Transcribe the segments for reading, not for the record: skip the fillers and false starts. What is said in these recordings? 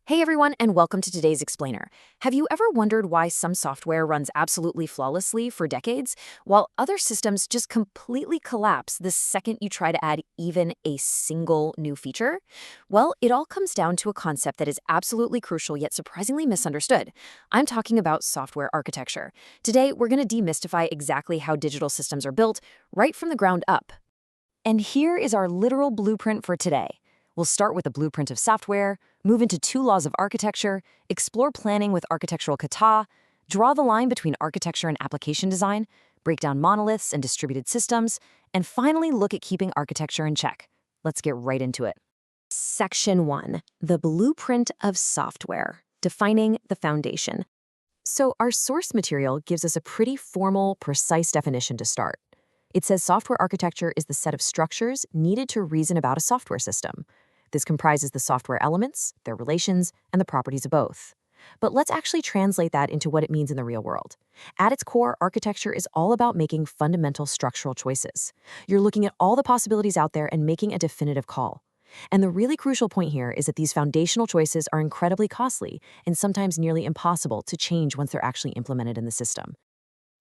Hey everyone, and welcome to today's Explainer. Have you ever wondered why some software runs absolutely flawlessly for decades, while other systems just completely collapse the second you try to add even a single new feature? Well, it all comes down to a concept that is absolutely crucial yet surprisingly misunderstood. I'm talking about software architecture. Today, we're going to demystify exactly how digital systems are built, right from the ground up. And here is our literal blueprint for today. We'll start with the blueprint of software, move into two laws of architecture, explore planning with architectural kata, draw the line between architecture and application design, break down monoliths and distributed systems, and finally look at keeping architecture in check. Let's get right into it. Section 1. The blueprint of software, defining the foundation. So our source material gives us a pretty formal, precise definition to start. It says software architecture is the set of structures needed to reason about a software system. This comprises the software elements, their relations, and the properties of both. But let's actually translate that into what it means in the real world. At its core, architecture is all about making fundamental structural choices. You're looking at all the possibilities out there and making a definitive call. And the really crucial point here is that these foundational choices are incredibly costly and sometimes nearly impossible to change once they're actually implemented in the system.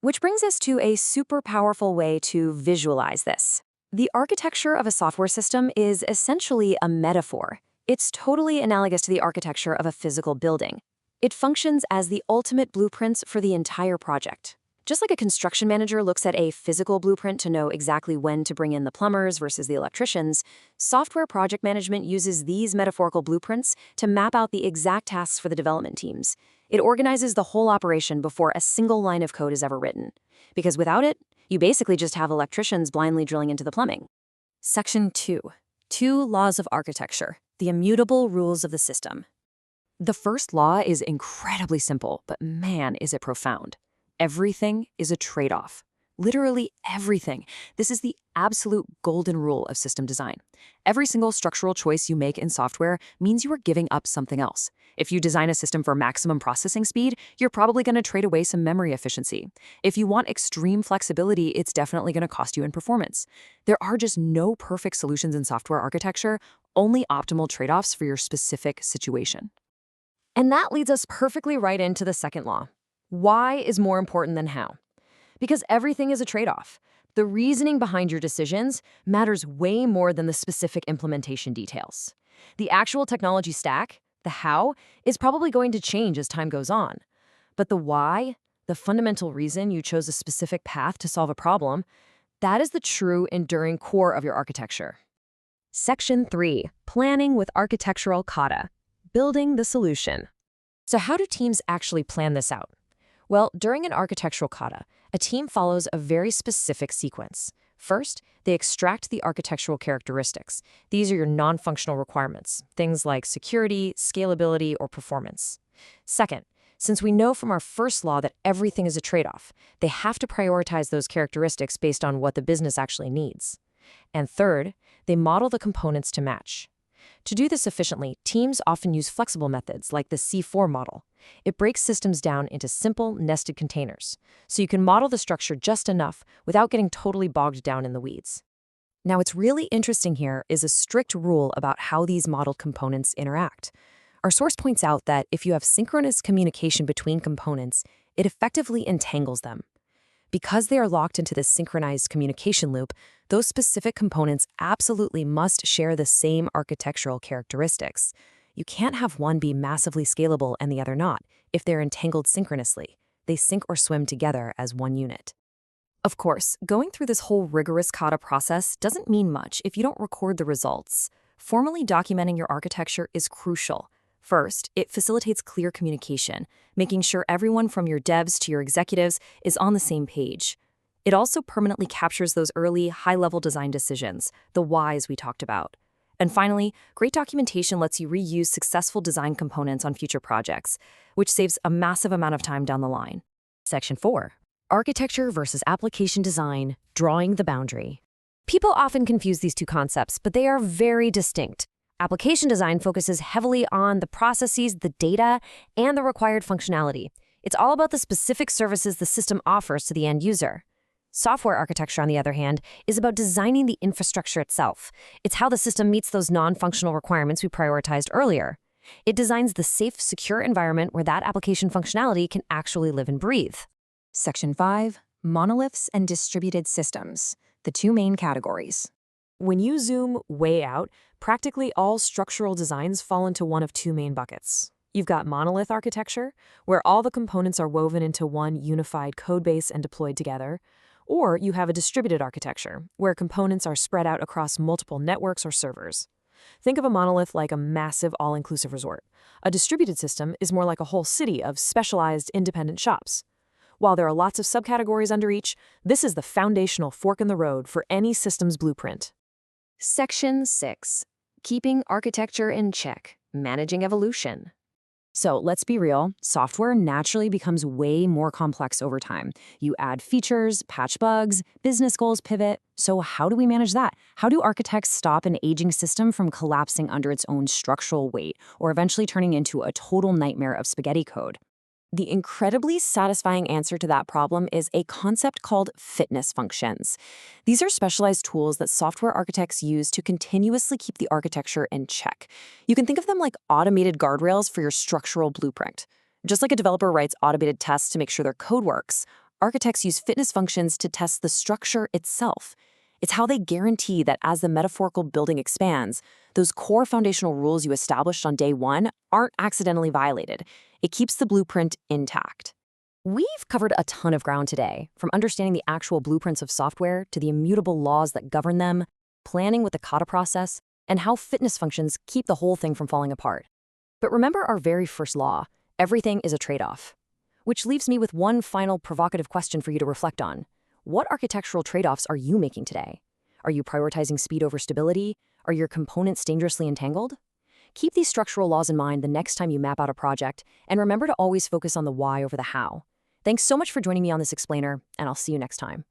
Which brings us to a super powerful way to visualize this. The architecture of a software system is essentially a metaphor. It's totally analogous to the architecture of a physical building. It functions as the ultimate blueprints for the entire project. Just like a construction manager looks at a physical blueprint to know exactly when to bring in the plumbers versus the electricians, software project management uses these metaphorical blueprints to map out the exact tasks for the development teams. It organizes the whole operation before a single line of code is ever written. Because without it, you basically just have electricians blindly drilling into the plumbing. Section 2. Two laws of architecture, the immutable rules of the system. The first law is incredibly simple, but man, is it profound. Everything is a trade-off. Literally everything. This is the absolute golden rule of system design. Every single structural choice you make in software means you are giving up something else. If you design a system for maximum processing speed, you're probably going to trade away some memory efficiency. If you want extreme flexibility, it's definitely going to cost you in performance. There are just no perfect solutions in software architecture, only optimal trade-offs for your specific situation. And that leads us perfectly right into the second law. Why is more important than how? Because everything is a trade-off. The reasoning behind your decisions matters way more than the specific implementation details. The actual technology stack, the how, is probably going to change as time goes on. But the why, the fundamental reason you chose a specific path to solve a problem, that is the true, enduring core of your architecture. Section 3. Planning with architectural kata. Building the solution. So how do teams actually plan this out? Well, during an architectural kata, a team follows a very specific sequence. First, they extract the architectural characteristics. These are your non-functional requirements, things like security, scalability, or performance. Second, since we know from our first law that everything is a trade-off, they have to prioritize those characteristics based on what the business actually needs. And third, they model the components to match. To do this efficiently, teams often use flexible methods like the C4 model. It breaks systems down into simple, nested containers, so you can model the structure just enough without getting totally bogged down in the weeds. Now, what's really interesting here is a strict rule about how these modeled components interact. Our source points out that if you have synchronous communication between components, it effectively entangles them. Because they are locked into this synchronized communication loop, those specific components absolutely must share the same architectural characteristics. You can't have one be massively scalable and the other not if they're entangled synchronously. They sink or swim together as one unit. Of course, going through this whole rigorous kata process doesn't mean much if you don't record the results. Formally documenting your architecture is crucial. First, it facilitates clear communication, making sure everyone from your devs to your executives is on the same page. It also permanently captures those early, high-level design decisions, the whys we talked about. And finally, great documentation lets you reuse successful design components on future projects, which saves a massive amount of time down the line. Section 4. Architecture versus application design, drawing the boundary. People often confuse these two concepts, but they are very distinct. Application design focuses heavily on the processes, the data, and the required functionality. It's all about the specific services the system offers to the end user. Software architecture, on the other hand, is about designing the infrastructure itself. It's how the system meets those non-functional requirements we prioritized earlier. It designs the safe, secure environment where that application functionality can actually live and breathe. Section 5, Monoliths and Distributed Systems, the two main categories. When you zoom way out, practically all structural designs fall into one of two main buckets. You've got monolith architecture, where all the components are woven into one unified codebase and deployed together, or you have a distributed architecture, where components are spread out across multiple networks or servers. Think of a monolith like a massive all-inclusive resort. A distributed system is more like a whole city of specialized independent shops. While there are lots of subcategories under each, this is the foundational fork in the road for any system's blueprint. Section 6. Keeping architecture in check. Managing evolution. So let's be real, software naturally becomes way more complex over time. You add features, patch bugs, business goals pivot. So how do we manage that? How do architects stop an aging system from collapsing under its own structural weight or eventually turning into a total nightmare of spaghetti code? The incredibly satisfying answer to that problem is a concept called fitness functions. These are specialized tools that software architects use to continuously keep the architecture in check. You can think of them like automated guardrails for your structural blueprint. Just like a developer writes automated tests to make sure their code works, architects use fitness functions to test the structure itself. It's how they guarantee that as the metaphorical building expands, those core foundational rules you established on day one aren't accidentally violated. It keeps the blueprint intact. We've covered a ton of ground today, from understanding the actual blueprints of software to the immutable laws that govern them, planning with the kata process, and how fitness functions keep the whole thing from falling apart. But remember our very first law, everything is a trade-off. Which leaves me with one final provocative question for you to reflect on. What architectural trade-offs are you making today? Are you prioritizing speed over stability? Are your components dangerously entangled? Keep these structural laws in mind the next time you map out a project, and remember to always focus on the why over the how. Thanks so much for joining me on this explainer, and I'll see you next time.